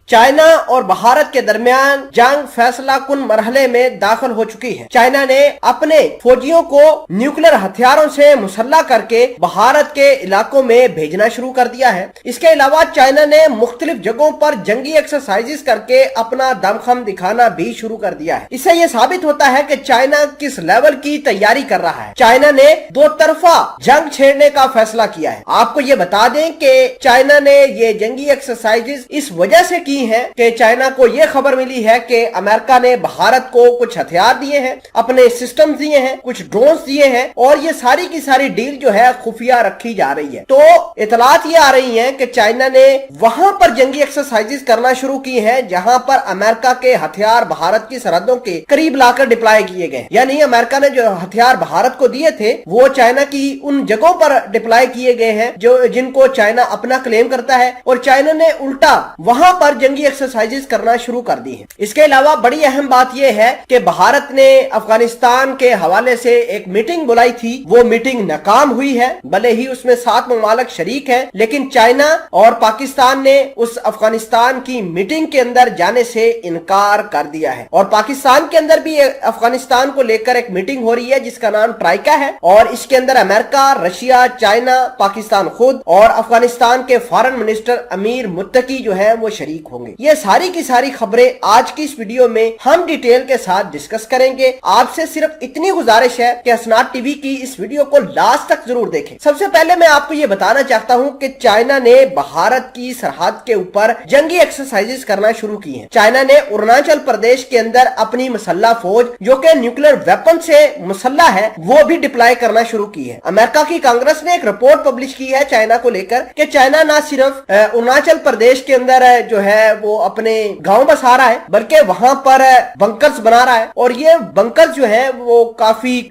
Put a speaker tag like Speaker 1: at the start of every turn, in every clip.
Speaker 1: China और भारत के दरमियान जंग फैसला कुन मरहले में दाखिल हो चुकी है। चाइना ने अपने फौजियों को न्यूक्लियर हथियारों से मुसल्ला करके भारत के इलाकों में भेजना शुरू कर दिया है। इसके अलावा चाइना ने मुख्तलिफ जगहों पर जंगी एक्सरसाइजेस करके अपना दमखम दिखाना भी शुरू कर दिया है। इससे ये साबित होता है कि चाइना किस लेवल की तैयारी कर रहा है। चाइना ने दो तरफा जंग छेड़ने का फैसला किया है। आपको ये बता दें कि चाइना ने ये जंगी एक्सरसाइजेस इस वजह से की है कि चाइना को ये खबर मिली है कि अमेरिका ने भारत को कुछ हथियार दिए हैं, अपने सिस्टम दिए हैं, कुछ ड्रोन्स दिए हैं और ये सारी की सारी डील जो है खुफिया रखी जा रही है। तो इतलात ये आ रही हैं कि चाइना ने वहां पर जंगी एक्सरसाइजेस करना शुरू की है जहां पर अमेरिका के हथियार भारत की सरहदों के करीब लाकर डिप्लॉय किए गए। यानी अमेरिका ने जो हथियार भारत को दिए थे वो चाइना की उन जगहों पर डिप्लॉय किए गए हैं जो जिनको चाइना अपना क्लेम करता है और चाइना ने उल्टा वहां पर जंगी एक्सरसाइजेस करना शुरू कर दी है। इसके अलावा बड़ी अहम बात यह है कि भारत ने अफगानिस्तान के हवाले से एक मीटिंग बुलाई थी, वो मीटिंग नाकाम हुई है। भले ही उसमें 7 ममालिक शरीक हैं, लेकिन चाइना और पाकिस्तान ने उस अफगानिस्तान की मीटिंग के अंदर जाने से इनकार कर दिया है। और पाकिस्तान के अंदर भी अफगानिस्तान को लेकर एक मीटिंग हो रही है जिसका नाम ट्राइका है और इसके अंदर अमेरिका, रशिया, चाइना, पाकिस्तान खुद और अफगानिस्तान के फॉरेन मिनिस्टर अमीर मुत्तकी जो है वो शरीक होंगे। ये सारी की सारी खबरें आज की इस वीडियो में हम डिटेल के साथ डिस्कस करेंगे। आपसे सिर्फ इतनी गुजारिश है कि असनाद टीवी की इस वीडियो को लास्ट तक जरूर देखें। सबसे पहले मैं आपको ये बताना चाहता हूं कि चाइना ने भारत की सरहद के ऊपर जंगी एक्सरसाइजेस करना शुरू की हैं। चाइना ने अरुणाचल प्रदेश के अंदर अपनी मुसल्ला फौज जो कि न्यूक्लियर वेपन से मुसल्ला है वो भी डिप्लॉय करना शुरू की है। अमेरिका की कांग्रेस ने एक रिपोर्ट पब्लिश की है चाइना को लेकर कि चाइना ना सिर्फ अरुणाचल प्रदेश के अंदर जो है वो अपने गांव बसा रहा है बल्कि वहां पर बंकर्स बना रहा है और ये बंकर्स जो है वो काफी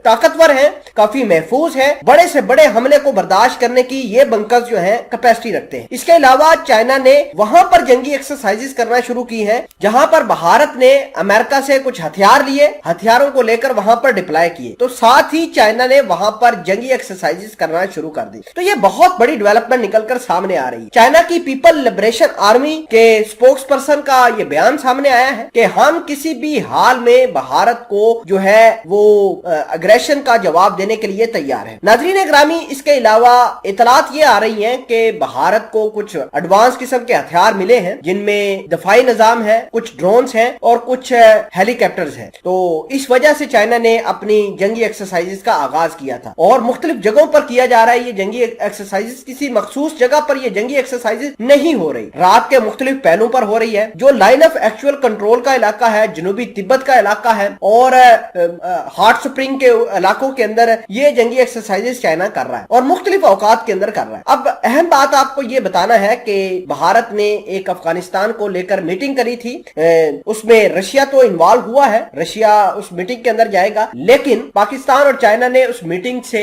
Speaker 1: ताकतवर है, काफी महफूज है। बड़े से बड़े हमले को बर्दाश्त करने की ये बंकर्स जो है कैपेसिटी रखते हैं। इसके अलावा चाइना ने वहां पर जंगी एक्सरसाइजेस करना शुरू की है जहां पर भारत ने अमेरिका से कुछ हथियार लिए, हथियारों को लेकर वहां पर डिप्लॉय किए। तो साथ ही चाइना ने वहां पर जंगी एक्सरसाइजेस करना शुरू कर दी। तो ये बहुत बड़ी डेवलपमेंट निकलकर सामने आ रही है। चाइना की पीपल लिबरेशन आर्मी के स्पोक्स पर्सन का ये बयान सामने आया है कि हम किसी भी हाल में भारत को जो है वो अग्रेशन का जवाब देने के लिए तैयार है। नाज़रीन ग्रामी, इसके अलावा इतलात ये आ रही हैं कि भारत को कुछ एडवांस किस्म के हथियार मिले हैं जिनमें दफाई निजाम है, कुछ ड्रोन्स हैं और कुछ हेलीकॉप्टर्स हैं। तो इस वजह से चाइना ने अपनी जंगी एक्सरसाइजेस का आगाज किया था और मुख्तलिफ जगहों पर किया जा रहा है ये जंगी एक्सरसाइजेस। किसी मखसूस जगह पर ये जंगी एक्सरसाइजेस नहीं हो रही, रात के मुख्तलिफ पहलुओं पर हो रही है। जो लाइन ऑफ एक्चुअल कंट्रोल का इलाका है, जनूबी तिब्बत का इलाका है और हॉट स्प्रिंग के इलाकों के अंदर ये जंगी एक्सरसाइजेस चाइना कर रहा है और मुख्तलिफ औकात के अंदर कर रहा है। अब अहम बात आपको ये बताना है कि भारत ने एक अफगानिस्तान को लेकर मीटिंग करी थी, उसमें रशिया तो इन्वॉल्व हुआ है, रशिया उस मीटिंग के अंदर जाएगा, लेकिन पाकिस्तान और चाइना ने उस मीटिंग से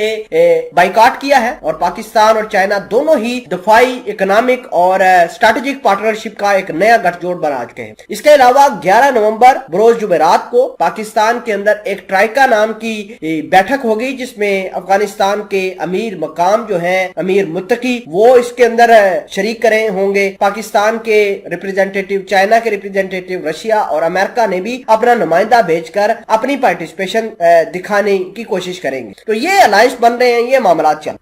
Speaker 1: बाइकआउट किया है और पाकिस्तान और चाइना दोनों ही दफाई, इकोनॉमिक और स्ट्रेटेजिक पार्टनरशिप का एक नया गठजोड़ बना चुके हैं। इसके अलावा 11 नवंबर बरोज जुमेरात को पाकिस्तान के अंदर एक ट्राइका नाम की बैठक होगी जिसमें अफगानिस्तान के अमीर मकाम जो हैं अमीर मुत्तकी वो इसके अंदर शरीक करे होंगे। पाकिस्तान के रिप्रेजेंटेटिव, चाइना के रिप्रेजेंटेटिव, रशिया और अमेरिका ने भी अपना नुमाइंदा भेजकर अपनी पार्टिसिपेशन दिखाने की कोशिश करेंगे। तो ये अलायंस बन रहे हैं, ये मामला चल